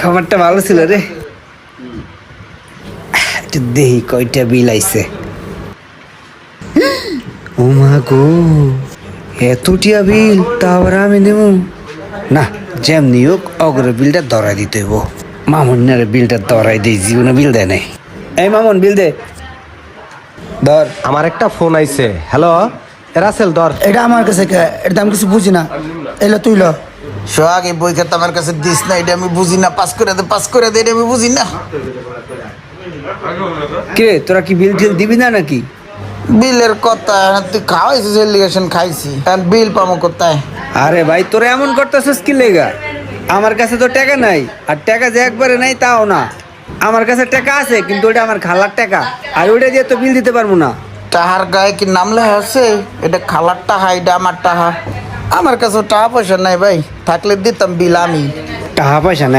খাবারটা ভালো ছিল রে। একটু দেহি কয়টা বিল আইছে। ও মা গো, এতটিয়া বিল তা আবার আমি দেব না? যেমনি হোক অগ্রে বিলটা ধরাই দিতে হইব। মামুনের বিলটা ধরাই দিই, জীবনে বিল দেয় নাই। এই মামুন, বিল দে। ধর। আমার একটা ফোন আইছে। হ্যালো রাসেল, ধর। এটা আমার কাছে এর দাম কিছু বুঝি না, এলো তুই ল। সোহাগ এই বই খাতা আমার কাছে দিস না, এটা আমি বুঝি না। পাস করে দে, এটা আমি বুঝি না। কে তোরা কি বিল টিল দিবি না নাকি? বিলের কথা তুই খাওয়াইছিস, এলিগেশন খাইছি, এখন বিল পাবো কোথায়? আরে ভাই, তোরা এমন করতেছিস কি লেগা? আমার কাছে তো টাকা নাই, আর টাকা যে একবারে নাই তাও না। আমার কাছে টাকা আছে, কিন্তু ওটা আমার খালার টাকা, আর ওটা দিয়ে তো বিল দিতে পারবো না। টাহার গায়ে কি নাম লেখা আছে? এটা খালার টাহা, এটা আমার টাহা। আমার কাছে টাকা পয়সা নাই ভাই, থাকলে দিতাম বিল আমি। টাকা পয়সা নাই